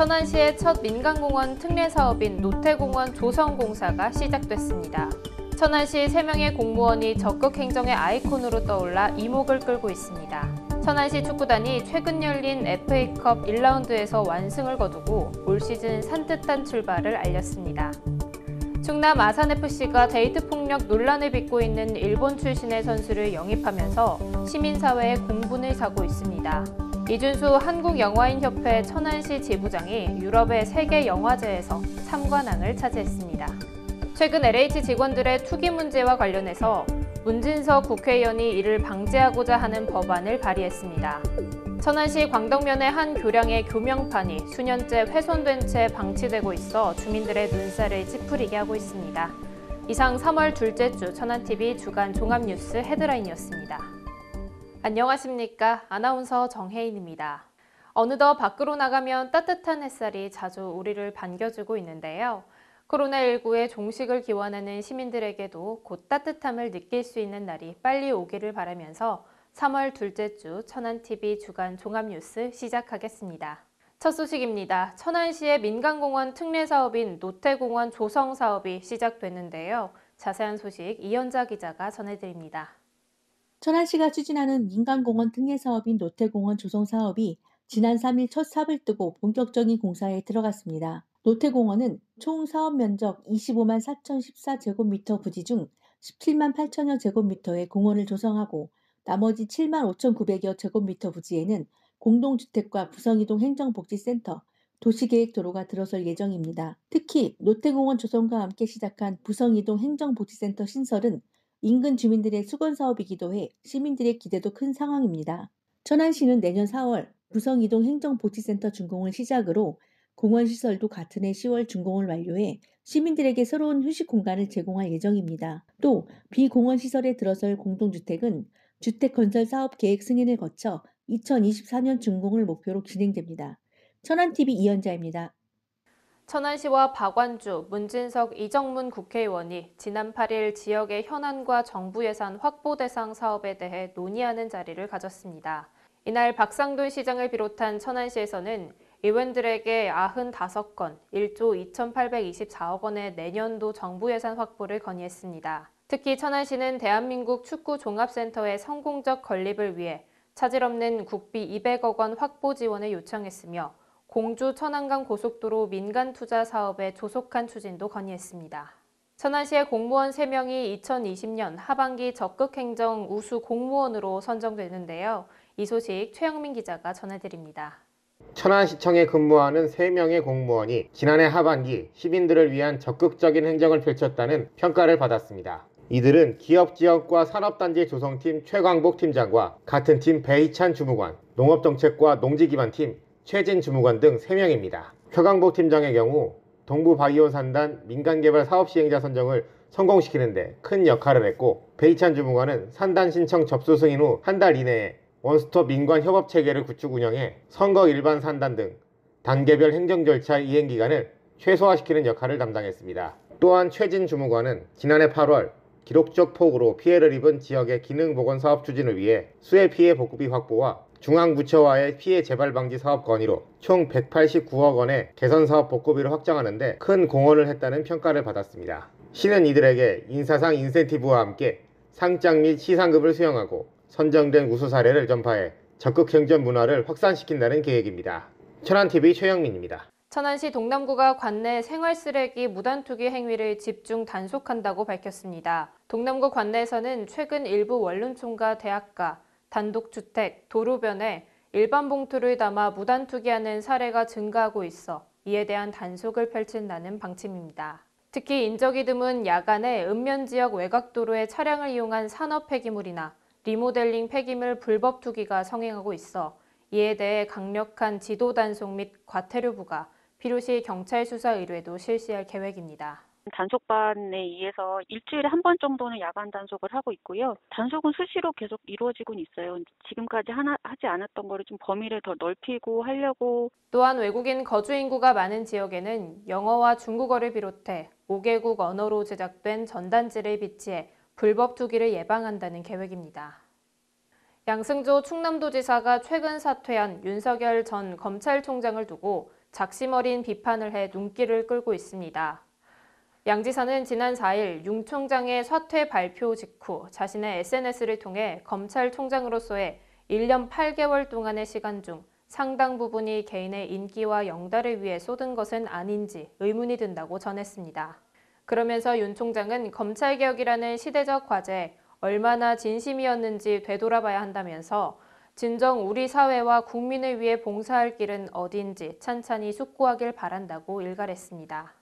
천안시의 첫 민간공원 특례사업인 노태공원 조성공사가 시작됐습니다. 천안시 3명의 공무원이 적극 행정의 아이콘으로 떠올라 이목을 끌고 있습니다. 천안시 축구단이 최근 열린 FA컵 1라운드에서 완승을 거두고 올 시즌 산뜻한 출발을 알렸습니다. 충남 아산FC가 데이트 폭력 논란을 빚고 있는 일본 출신의 선수를 영입하면서 시민사회에 공분을 사고 있습니다. 이준수 한국영화인협회 천안시 지부장이 유럽의 세계영화제에서 3관왕을 차지했습니다. 최근 LH 직원들의 투기 문제와 관련해서 문진석 국회의원이 이를 방지하고자 하는 법안을 발의했습니다. 천안시 광덕면의 한 교량의 교명판이 수년째 훼손된 채 방치되고 있어 주민들의 눈살을 찌푸리게 하고 있습니다. 이상 3월 둘째 주 천안TV 주간 종합뉴스 헤드라인이었습니다. 안녕하십니까? 아나운서 정혜인입니다. 어느덧 밖으로 나가면 따뜻한 햇살이 자주 우리를 반겨주고 있는데요. 코로나19의 종식을 기원하는 시민들에게도 곧 따뜻함을 느낄 수 있는 날이 빨리 오기를 바라면서 3월 둘째 주 천안TV 주간 종합뉴스 시작하겠습니다. 첫 소식입니다. 천안시의 민간공원 특례사업인 노태공원 조성사업이 시작됐는데요. 자세한 소식 이현자 기자가 전해드립니다. 천안시가 추진하는 민간공원 특례사업인 노태공원 조성사업이 지난 3일 첫 삽을 뜨고 본격적인 공사에 들어갔습니다. 노태공원은 총 사업 면적 25만 4,014제곱미터 부지 중 17만 8천여 제곱미터의 공원을 조성하고 나머지 7만 5,900여 제곱미터 부지에는 공동주택과 부성이동 행정복지센터, 도시계획도로가 들어설 예정입니다. 특히 노태공원 조성과 함께 시작한 부성이동 행정복지센터 신설은 인근 주민들의 수건사업이기도 해 시민들의 기대도 큰 상황입니다. 천안시는 내년 4월 부성이동 행정복지센터 준공을 시작으로 공원시설도 같은 해 10월 준공을 완료해 시민들에게 새로운 휴식 공간을 제공할 예정입니다. 또 비공원시설에 들어설 공동주택은 주택건설사업 계획 승인을 거쳐 2024년 준공을 목표로 진행됩니다. 천안TV 이현자입니다. 천안시와 박완주, 문진석, 이정문 국회의원이 지난 8일 지역의 현안과 정부 예산 확보 대상 사업에 대해 논의하는 자리를 가졌습니다. 이날 박상돈 시장을 비롯한 천안시에서는 의원들에게 95건, 1조 2,824억 원의 내년도 정부 예산 확보를 건의했습니다. 특히 천안시는 대한민국 축구 종합센터의 성공적 건립을 위해 차질 없는 국비 200억 원 확보 지원을 요청했으며 공주 천안간 고속도로 민간 투자 사업의 조속한 추진도 건의했습니다. 천안시의 공무원 3명이 2020년 하반기 적극행정 우수 공무원으로 선정되는데요. 이 소식 최영민 기자가 전해드립니다. 천안시청에 근무하는 3명의 공무원이 지난해 하반기 시민들을 위한 적극적인 행정을 펼쳤다는 평가를 받았습니다. 이들은 기업지역과 산업단지 조성팀 최광복 팀장과 같은 팀 배희찬 주무관, 농업정책과 농지기반팀 최진 주무관 등 3명입니다. 최광복 팀장의 경우 동부바이오 산단 민간개발 사업시행자 선정을 성공시키는 데 큰 역할을 했고, 배희찬 주무관은 산단 신청 접수 승인 후 한 달 이내에 원스톱 민관 협업 체계를 구축 운영해 선거 일반 산단 등 단계별 행정 절차 이행 기간을 최소화시키는 역할을 담당했습니다. 또한 최진 주무관은 지난해 8월 기록적 폭우로 피해를 입은 지역의 기능보건 사업 추진을 위해 수해 피해 복구비 확보와 중앙부처와의 피해 재발 방지 사업 건의로 총 189억 원의 개선사업 복구비를 확정하는 데 큰 공헌을 했다는 평가를 받았습니다. 시는 이들에게 인사상 인센티브와 함께 상장 및 시상급을 수여하고 선정된 우수 사례를 전파해 적극 행정 문화를 확산시킨다는 계획입니다. 천안TV 최영민입니다. 천안시 동남구가 관내 생활쓰레기 무단투기 행위를 집중 단속한다고 밝혔습니다. 동남구 관내에서는 최근 일부 원룸촌과 대학가, 단독주택, 도로변에 일반 봉투를 담아 무단투기하는 사례가 증가하고 있어 이에 대한 단속을 펼친다는 방침입니다. 특히 인적이 드문 야간에 읍면지역 외곽도로에 차량을 이용한 산업 폐기물이나 리모델링 폐기물 불법 투기가 성행하고 있어 이에 대해 강력한 지도 단속 및 과태료 부과, 필요시 경찰 수사 의뢰도 실시할 계획입니다. 단속반에 의해서 일주일에 한 번 정도는 야간 단속을 하고 있고요. 단속은 수시로 계속 이루어지고 있어요. 지금까지 하지 않았던 거를 좀 범위를 더 넓히고 하려고. 또한 외국인 거주 인구가 많은 지역에는 영어와 중국어를 비롯해 5개국 언어로 제작된 전단지를 비치해 불법 투기를 예방한다는 계획입니다. 양승조 충남도지사가 최근 사퇴한 윤석열 전 검찰총장을 두고 작심 어린 비판을 해 눈길을 끌고 있습니다. 양 지사는 지난 4일 윤 총장의 사퇴 발표 직후 자신의 SNS를 통해 검찰총장으로서의 1년 8개월 동안의 시간 중 상당 부분이 개인의 인기와 영달을 위해 쏟은 것은 아닌지 의문이 든다고 전했습니다. 그러면서 윤 총장은 검찰개혁이라는 시대적 과제에 얼마나 진심이었는지 되돌아봐야 한다면서 진정 우리 사회와 국민을 위해 봉사할 길은 어딘지 찬찬히 숙고하길 바란다고 일갈했습니다.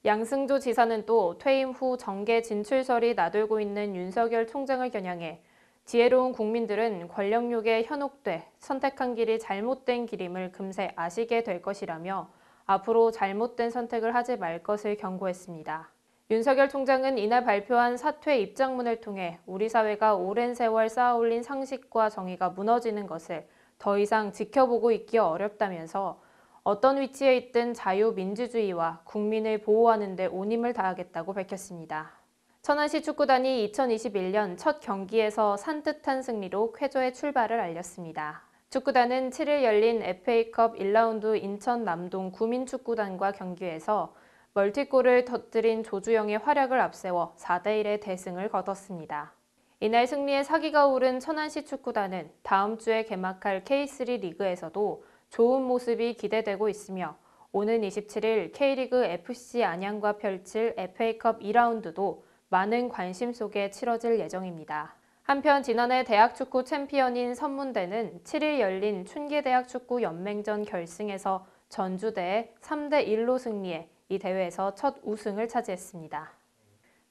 양승조 지사는 또 퇴임 후 정계 진출설이 나돌고 있는 윤석열 총장을 겨냥해 지혜로운 국민들은 권력욕에 현혹돼 선택한 길이 잘못된 길임을 금세 아시게 될 것이라며 앞으로 잘못된 선택을 하지 말 것을 경고했습니다. 윤석열 총장은 이날 발표한 사퇴 입장문을 통해 우리 사회가 오랜 세월 쌓아올린 상식과 정의가 무너지는 것을 더 이상 지켜보고 있기 어렵다면서 어떤 위치에 있든 자유민주주의와 국민을 보호하는 데 온 힘을 다하겠다고 밝혔습니다. 천안시 축구단이 2021년 첫 경기에서 산뜻한 승리로 쾌조의 출발을 알렸습니다. 축구단은 7일 열린 FA컵 1라운드 인천 남동 구민축구단과 경기에서 멀티골을 터뜨린 조주영의 활약을 앞세워 4대1의 대승을 거뒀습니다. 이날 승리에 사기가 오른 천안시 축구단은 다음 주에 개막할 K3 리그에서도 좋은 모습이 기대되고 있으며 오는 27일 K리그 FC 안양과 펼칠 FA컵 2라운드도 많은 관심 속에 치러질 예정입니다. 한편 지난해 대학축구 챔피언인 선문대는 7일 열린 춘계대학축구 연맹전 결승에서 전주대에 3대1로 승리해 이 대회에서 첫 우승을 차지했습니다.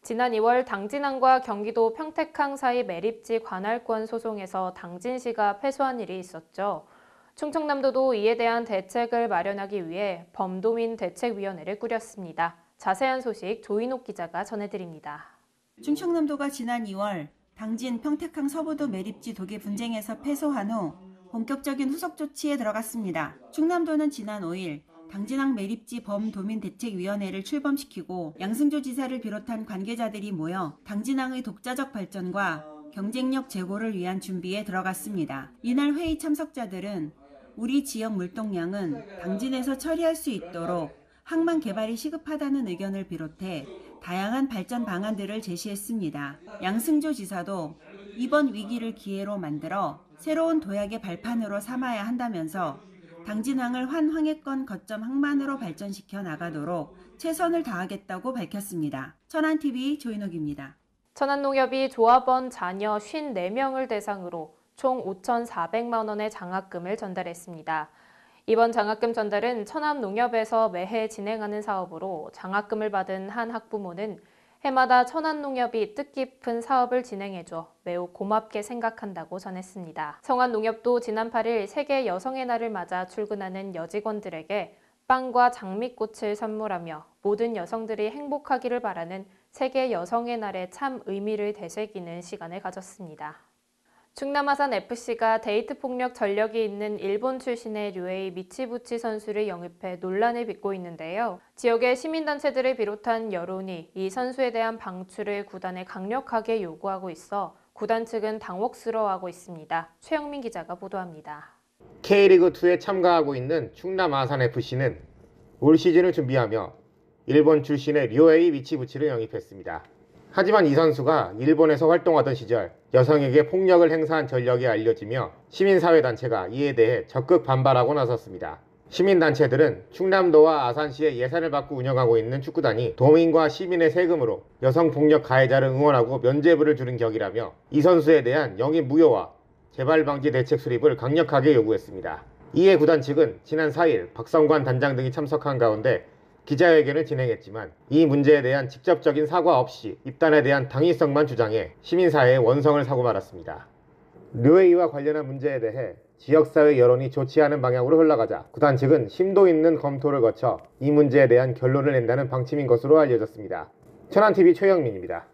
지난 2월 당진항과 경기도 평택항 사이 매립지 관할권 소송에서 당진시가 패소한 일이 있었죠. 충청남도도 이에 대한 대책을 마련하기 위해 범도민 대책위원회를 꾸렸습니다. 자세한 소식 조인옥 기자가 전해드립니다. 충청남도가 지난 2월 당진 평택항 서부도 매립지 도계 분쟁에서 패소한 후 본격적인 후속 조치에 들어갔습니다. 충남도는 지난 5일 당진항 매립지 범도민대책위원회를 출범시키고 양승조 지사를 비롯한 관계자들이 모여 당진항의 독자적 발전과 경쟁력 제고를 위한 준비에 들어갔습니다. 이날 회의 참석자들은 우리 지역 물동량은 당진에서 처리할 수 있도록 항만 개발이 시급하다는 의견을 비롯해 다양한 발전 방안들을 제시했습니다. 양승조 지사도 이번 위기를 기회로 만들어 새로운 도약의 발판으로 삼아야 한다면서 당진항을 환황해권 거점 항만으로 발전시켜 나가도록 최선을 다하겠다고 밝혔습니다. 천안TV 조인옥입니다. 천안농협이 조합원 자녀 54명을 대상으로 총 5,400만 원의 장학금을 전달했습니다. 이번 장학금 전달은 천안농협에서 매해 진행하는 사업으로 장학금을 받은 한 학부모는 해마다 천안농협이 뜻깊은 사업을 진행해줘 매우 고맙게 생각한다고 전했습니다. 성안농협도 지난 8일 세계 여성의 날을 맞아 출근하는 여직원들에게 빵과 장미꽃을 선물하며 모든 여성들이 행복하기를 바라는 세계 여성의 날에 참 의미를 되새기는 시간을 가졌습니다. 충남아산FC가 데이트 폭력 전력이 있는 일본 출신의 류에이 미치부치 선수를 영입해 논란을 빚고 있는데요. 지역의 시민단체들을 비롯한 여론이 이 선수에 대한 방출을 구단에 강력하게 요구하고 있어 구단 측은 당혹스러워하고 있습니다. 최영민 기자가 보도합니다. K리그2에 참가하고 있는 충남아산FC는 올 시즌을 준비하며 일본 출신의 류에이 미치부치를 영입했습니다. 하지만 이 선수가 일본에서 활동하던 시절 여성에게 폭력을 행사한 전력이 알려지며 시민사회단체가 이에 대해 적극 반발하고 나섰습니다. 시민단체들은 충남도와 아산시의 예산을 받고 운영하고 있는 축구단이 도민과 시민의 세금으로 여성폭력 가해자를 응원하고 면죄부를 주는 격이라며 이 선수에 대한 영입 무효와 재발방지 대책 수립을 강력하게 요구했습니다. 이에 구단 측은 지난 4일 박성관 단장 등이 참석한 가운데 기자회견을 진행했지만 이 문제에 대한 직접적인 사과 없이 입단에 대한 당위성만 주장해 시민사회의 원성을 사고 말았습니다. 류에이와 관련한 문제에 대해 지역사회 여론이 좋지 않은 방향으로 흘러가자 구단 측은 심도 있는 검토를 거쳐 이 문제에 대한 결론을 낸다는 방침인 것으로 알려졌습니다. 천안TV 최영민입니다.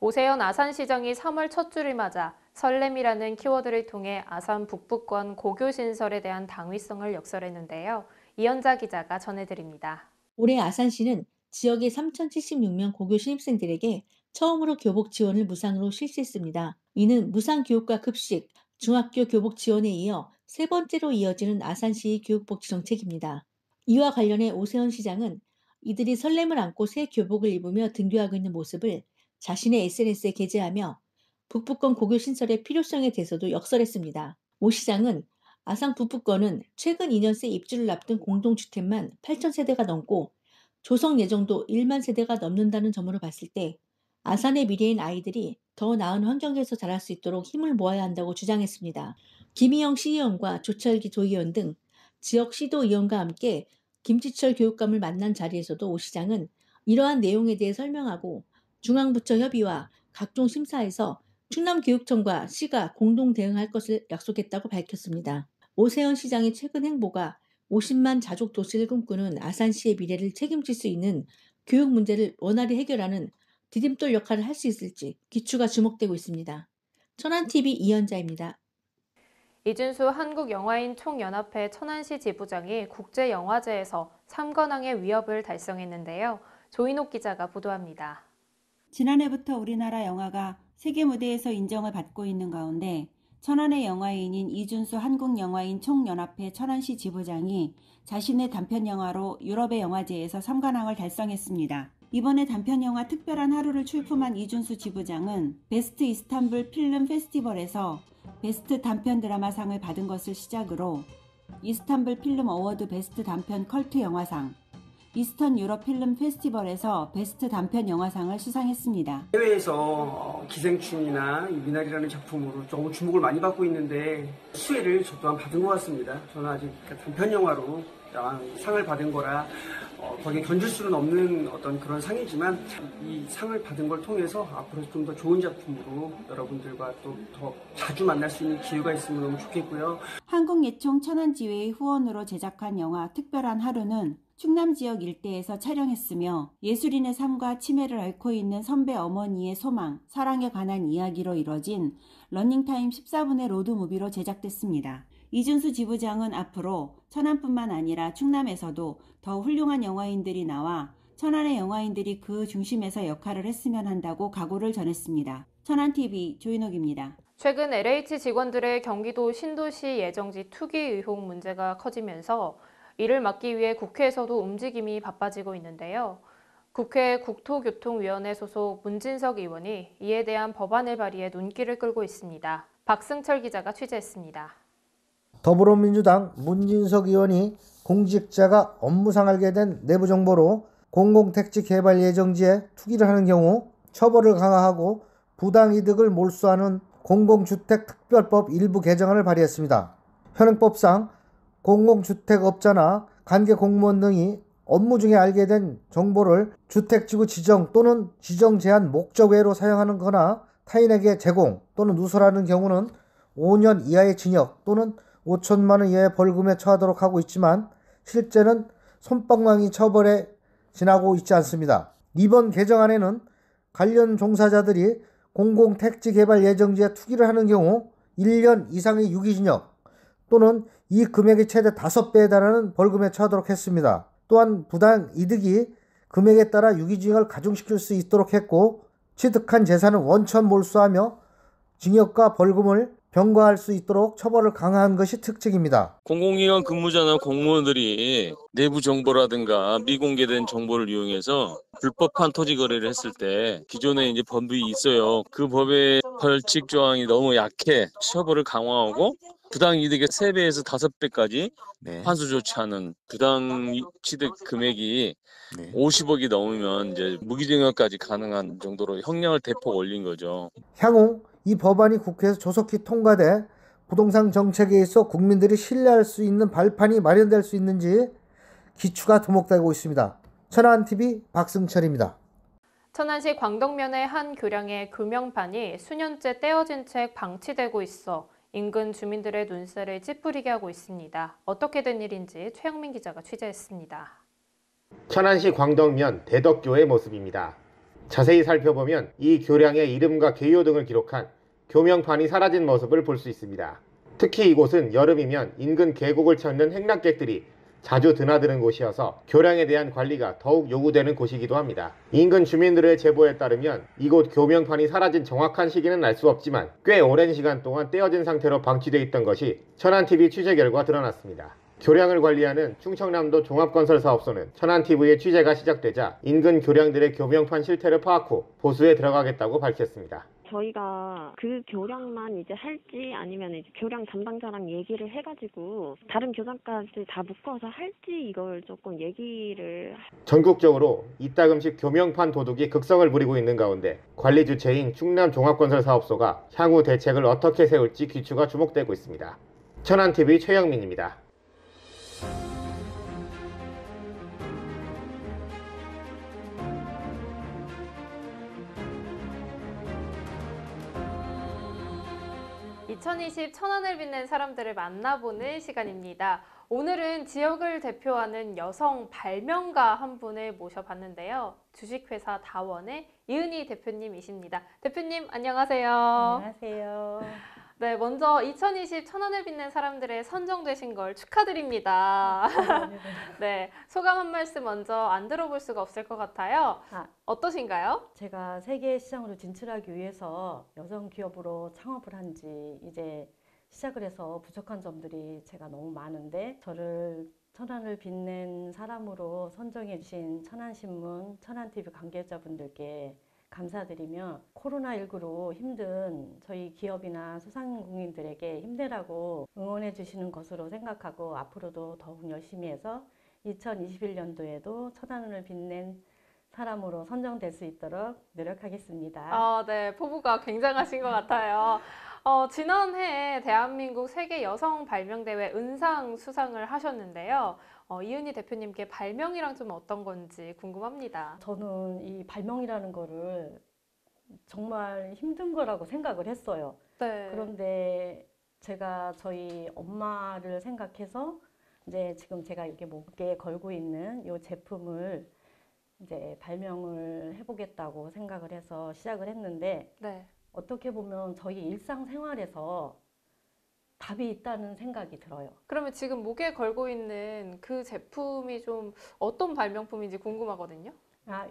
오세현 아산시장이 3월 첫 주를 맞아 설렘이라는 키워드를 통해 아산 북부권 고교 신설에 대한 당위성을 역설했는데요. 이현자 기자가 전해드립니다. 올해 아산시는 지역의 3,076명 고교 신입생들에게 처음으로 교복 지원을 무상으로 실시했습니다. 이는 무상 교육과 급식, 중학교 교복 지원에 이어 세 번째로 이어지는 아산시의 교육복지 정책입니다. 이와 관련해 오세훈 시장은 이들이 설렘을 안고 새 교복을 입으며 등교하고 있는 모습을 자신의 SNS에 게재하며 북부권 고교 신설의 필요성에 대해서도 역설했습니다. 오 시장은 아산 북부권은 최근 2년 새 입주를 앞둔 공동주택만 8,000세대가 넘고 조성 예정도 1만 세대가 넘는다는 점으로 봤을 때 아산의 미래인 아이들이 더 나은 환경에서 자랄 수 있도록 힘을 모아야 한다고 주장했습니다. 김희영 시의원과 조철기 도의원 등 지역 시도의원과 함께 김지철 교육감을 만난 자리에서도 오 시장은 이러한 내용에 대해 설명하고 중앙부처 협의와 각종 심사에서 충남교육청과 시가 공동 대응할 것을 약속했다고 밝혔습니다. 오세훈 시장의 최근 행보가 50만 자족 도시를 꿈꾸는 아산시의 미래를 책임질 수 있는 교육 문제를 원활히 해결하는 디딤돌 역할을 할 수 있을지 귀추가 주목되고 있습니다. 천안TV 이현자입니다. 이준수 한국영화인 총연합회 천안시 지부장이 국제영화제에서 3관왕의 위협을 달성했는데요. 조인옥 기자가 보도합니다. 지난해부터 우리나라 영화가 세계 무대에서 인정을 받고 있는 가운데 천안의 영화인인 이준수 한국영화인 총연합회 천안시 지부장이 자신의 단편영화로 유럽의 영화제에서 3관왕을 달성했습니다. 이번에 단편영화 특별한 하루를 출품한 이준수 지부장은 베스트 이스탄불 필름 페스티벌에서 베스트 단편 드라마상을 받은 것을 시작으로 이스탄불 필름 어워드 베스트 단편 컬트 영화상, 이스턴 유럽 필름 페스티벌에서 베스트 단편 영화상을 수상했습니다. 해외에서 기생충이나 미나리라는 작품으로 조금 주목을 많이 받고 있는데 수혜를 저 또한 받은 것 같습니다. 저는 아직 단편 영화로 상을 받은 거라 거기에 견줄 수는 없는 어떤 그런 상이지만 이 상을 받은 걸 통해서 앞으로 좀 더 좋은 작품으로 여러분들과 또 더 자주 만날 수 있는 기회가 있으면 너무 좋겠고요. 한국예총 천안지회의 후원으로 제작한 영화 특별한 하루는 충남 지역 일대에서 촬영했으며 예술인의 삶과 치매를 앓고 있는 선배 어머니의 소망, 사랑에 관한 이야기로 이뤄진 러닝타임 14분의 로드무비로 제작됐습니다. 이준수 지부장은 앞으로 천안뿐만 아니라 충남에서도 더 훌륭한 영화인들이 나와 천안의 영화인들이 그 중심에서 역할을 했으면 한다고 각오를 전했습니다. 천안TV 조인옥입니다. 최근 LH 직원들의 경기도 신도시 예정지 투기 의혹 문제가 커지면서 이를 막기 위해 국회에서도 움직임이 바빠지고 있는데요. 국회 국토교통위원회 소속 문진석 의원이 이에 대한 법안을 발의해 눈길을 끌고 있습니다. 박승철 기자가 취재했습니다. 더불어민주당 문진석 의원이 공직자가 업무상 알게 된 내부 정보로 공공택지 개발 예정지에 투기를 하는 경우 처벌을 강화하고 부당이득을 몰수하는 공공주택특별법 일부 개정안을 발의했습니다. 현행법상 공공주택업자나 관계 공무원 등이 업무 중에 알게 된 정보를 주택지구 지정 또는 지정 제한 목적 외로 사용하는 거나 타인에게 제공 또는 누설하는 경우는 5년 이하의 징역 또는 5천만 원 이하의 벌금에 처하도록 하고 있지만 실제는 솜방망이 처벌에 지나고 있지 않습니다. 이번 개정안에는 관련 종사자들이 공공택지 개발 예정지에 투기를 하는 경우 1년 이상의 유기징역 또는 이 금액의 최대 5배에 달하는 벌금에 처하도록 했습니다. 또한 부당 이득이 금액에 따라 유기징역을 가중시킬 수 있도록 했고 취득한 재산은 원천 몰수하며 징역과 벌금을 병과할 수 있도록 처벌을 강화한 것이 특징입니다. 공공기관 근무자나 공무원들이 내부 정보라든가 미공개된 정보를 이용해서 불법한 토지 거래를 했을 때 기존에 이제 법이 있어요. 그 법의 벌칙 조항이 너무 약해 처벌을 강화하고 부당 이득의 3배에서 5배까지 환수 조치하는 부당 취득 금액이 50억이 넘으면 이제 무기징역까지 가능한 정도로 형량을 대폭 올린 거죠. 향후 이 법안이 국회에서 조속히 통과돼 부동산 정책에 있어 국민들이 신뢰할 수 있는 발판이 마련될 수 있는지 기추가 두목되고 있습니다. 천안TV 박승철입니다. 천안시 광덕면의 한 교량의 교명판이 수년째 떼어진 채 방치되고 있어 인근 주민들의 눈살을 찌푸리게 하고 있습니다. 어떻게 된 일인지 최영민 기자가 취재했습니다. 천안시 광덕면 대덕교의 모습입니다. 자세히 살펴보면 이 교량의 이름과 개요 등을 기록한 교명판이 사라진 모습을 볼 수 있습니다. 특히 이곳은 여름이면 인근 계곡을 찾는 행락객들이 자주 드나드는 곳이어서 교량에 대한 관리가 더욱 요구되는 곳이기도 합니다. 인근 주민들의 제보에 따르면 이곳 교명판이 사라진 정확한 시기는 알 수 없지만 꽤 오랜 시간 동안 떼어진 상태로 방치되어 있던 것이 천안TV 취재 결과 드러났습니다. 교량을 관리하는 충청남도 종합건설사업소는 천안TV의 취재가 시작되자 인근 교량들의 교명판 실태를 파악 후 보수에 들어가겠다고 밝혔습니다. 저희가 그 교량만 이제 할지 아니면 이제 교량 담당자랑 얘기를 해가지고 다른 교장까지 다 묶어서 할지 이걸 조금 얘기를. 전국적으로 이따금씩 교명판 도둑이 극성을 부리고 있는 가운데 관리 주체인 충남종합건설사업소가 향후 대책을 어떻게 세울지 귀추가 주목되고 있습니다. 천안TV 최영민입니다. (2020) 천안을 빛낸 사람들을 만나보는 시간입니다. 오늘은 지역을 대표하는 여성 발명가 한 분을 모셔봤는데요. 주식회사 다원의 이은희 대표님이십니다. 대표님 안녕하세요. 안녕하세요. 네, 먼저 2020 천안을 빛낸 사람들에 선정되신 걸 축하드립니다. 네, 소감 한 말씀 먼저 안 들어볼 수가 없을 것 같아요. 어떠신가요? 제가 세계 시장으로 진출하기 위해서 여성 기업으로 창업을 한 지 이제 시작을 해서 부족한 점들이 제가 너무 많은데 저를 천안을 빛낸 사람으로 선정해 주신 천안신문, 천안TV 관계자분들께 감사드리며 코로나19로 힘든 저희 기업이나 소상공인들에게 힘내라고 응원해 주시는 것으로 생각하고 앞으로도 더욱 열심히 해서 2021년도에도 천안을 빛낸 사람으로 선정될 수 있도록 노력하겠습니다. 네, 포부가 굉장하신 것 같아요. 지난해 대한민국 세계 여성 발명대회 은상 수상을 하셨는데요. 이은희 대표님께 발명이랑 좀 어떤 건지 궁금합니다. 저는 이 발명이라는 거를 정말 힘든 거라고 생각을 했어요. 네. 그런데 제가 저희 엄마를 생각해서 이제 지금 제가 이렇게 목에 걸고 있는 이 제품을 이제 발명을 해보겠다고 생각을 해서 시작을 했는데 네. 어떻게 보면 저희 일상생활에서 답이 있다는 생각이 들어요. 그러면 지금 목에 걸고 있는 그 제품이 좀 어떤 발명품인지 궁금하거든요.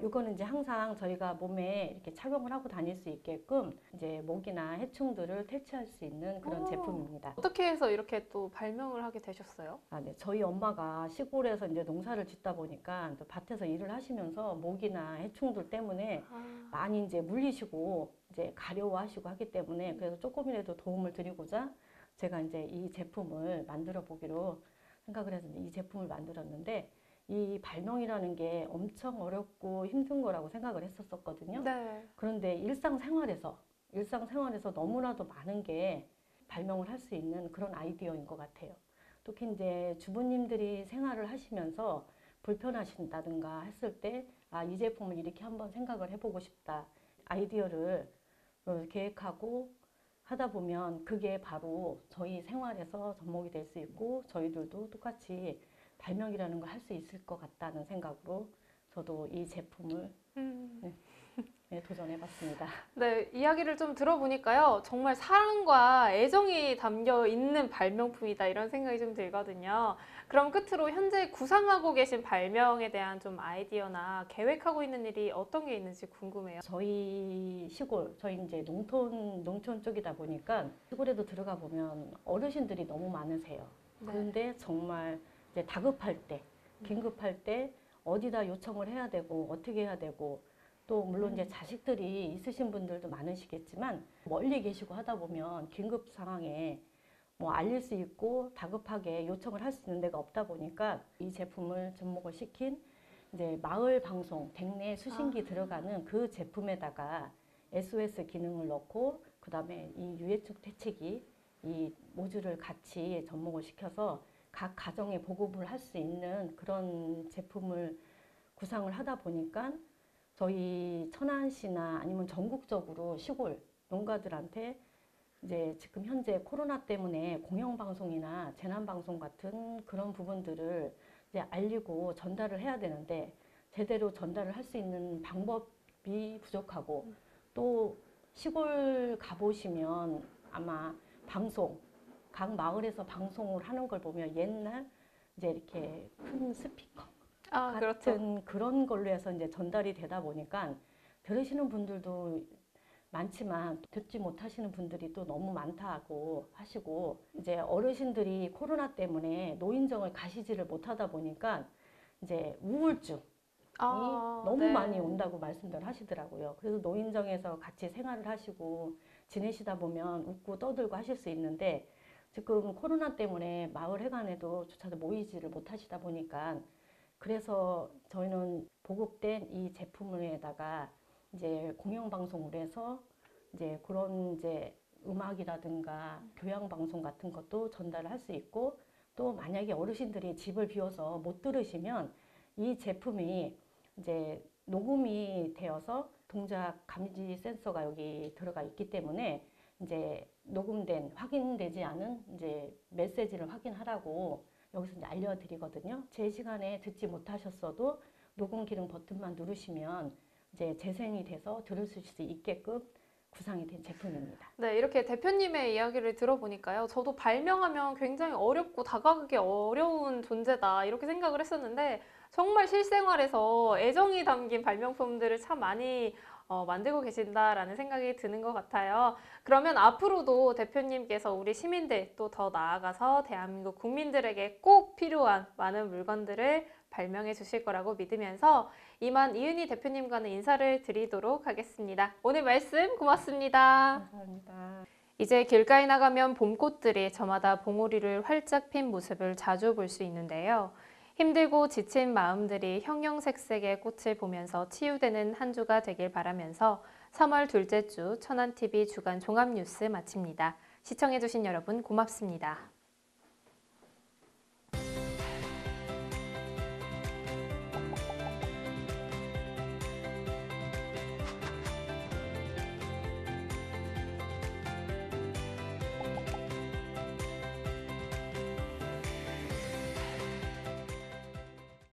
이거는 이제 항상 저희가 몸에 이렇게 착용을 하고 다닐 수 있게끔 이제 목이나 해충들을 퇴치할 수 있는 그런 제품입니다. 어떻게 해서 이렇게 또 발명을 하게 되셨어요? 네. 저희 엄마가 시골에서 이제 농사를 짓다 보니까 또 밭에서 일을 하시면서 목이나 해충들 때문에 많이 이제 물리시고 이제 가려워하시고 하기 때문에 그래서 조금이라도 도움을 드리고자 제가 이제 이 제품을 만들어 보기로 생각을 해서 이 제품을 만들었는데 이 발명이라는 게 엄청 어렵고 힘든 거라고 생각을 했었거든요. 네. 그런데 일상생활에서 너무나도 많은 게 발명을 할 수 있는 그런 아이디어인 것 같아요. 특히 이제 주부님들이 생활을 하시면서 불편하신다든가 했을 때 이 제품을 이렇게 한번 생각을 해보고 싶다. 아이디어를 계획하고 하다 보면 그게 바로 저희 생활에서 접목이 될 수 있고 저희들도 똑같이 발명이라는 걸 할 수 있을 것 같다는 생각으로 저도 이 제품을 도전해봤습니다. 네, 이야기를 좀 들어보니까요. 정말 사랑과 애정이 담겨 있는 발명품이다 이런 생각이 좀 들거든요. 그럼 끝으로 현재 구상하고 계신 발명에 대한 좀 아이디어나 계획하고 있는 일이 어떤 게 있는지 궁금해요. 저희 시골, 저희 이제 농촌 쪽이다 보니까 시골에도 들어가 보면 어르신들이 너무 많으세요. 네. 그런데 정말 이제 다급할 때, 긴급할 때 어디다 요청을 해야 되고 어떻게 해야 되고 또 물론 이제 자식들이 있으신 분들도 많으시겠지만 멀리 계시고 하다 보면 긴급 상황에 뭐 알릴 수 있고 다급하게 요청을 할 수 있는 데가 없다 보니까 이 제품을 접목을 시킨 이제 마을 방송 댁내 수신기 들어가는 그 제품에다가 SOS 기능을 넣고 그 다음에 이 유해충 퇴치기 이 모듈을 같이 접목을 시켜서 각 가정에 보급을 할 수 있는 그런 제품을 구상을 하다 보니까 저희 천안시나 아니면 전국적으로 시골 농가들한테 이제 지금 현재 코로나 때문에 공영방송이나 재난방송 같은 그런 부분들을 이제 알리고 전달을 해야 되는데 제대로 전달을 할 수 있는 방법이 부족하고 또 시골 가보시면 아마 방송, 각 마을에서 방송을 하는 걸 보면 옛날 이제 이렇게 큰 스피커 같은 그렇죠. 그런 걸로 해서 이제 전달이 되다 보니까 들으시는 분들도 많지만 듣지 못하시는 분들이 또 너무 많다고 하시고, 이제 어르신들이 코로나 때문에 노인정을 가시지를 못하다 보니까 이제 우울증이 너무 네. 많이 온다고 말씀들 하시더라고요. 그래서 노인정에서 같이 생활을 하시고 지내시다 보면 웃고 떠들고 하실 수 있는데, 지금 코로나 때문에 마을 회관에도 조차도 모이지를 못하시다 보니까, 그래서 저희는 보급된 이 제품에다가 이제 공영방송을 해서 이제 그런 이제 음악이라든가 교양방송 같은 것도 전달을 할 수 있고, 또 만약에 어르신들이 집을 비워서 못 들으시면 이 제품이 이제 녹음이 되어서 동작 감지 센서가 여기 들어가 있기 때문에 이제 녹음된 확인되지 않은 이제 메시지를 확인하라고 여기서 이제 알려드리거든요. 제 시간에 듣지 못하셨어도 녹음 기능 버튼만 누르시면 이제 재생이 돼서 들으실 수 있게끔 구상이 된 제품입니다. 네, 이렇게 대표님의 이야기를 들어보니까요. 저도 발명하면 굉장히 어렵고 다가가기 어려운 존재다 이렇게 생각을 했었는데, 정말 실생활에서 애정이 담긴 발명품들을 참 많이 만들고 계신다라는 생각이 드는 것 같아요. 그러면 앞으로도 대표님께서 우리 시민들 또 더 나아가서 대한민국 국민들에게 꼭 필요한 많은 물건들을 발명해 주실 거라고 믿으면서 이만 이은희 대표님과는 인사를 드리도록 하겠습니다. 오늘 말씀 고맙습니다. 감사합니다. 이제 길가에 나가면 봄꽃들이 저마다 봉우리를 활짝 핀 모습을 자주 볼 수 있는데요. 힘들고 지친 마음들이 형형색색의 꽃을 보면서 치유되는 한 주가 되길 바라면서 3월 둘째 주 천안TV 주간 종합뉴스 마칩니다. 시청해주신 여러분 고맙습니다.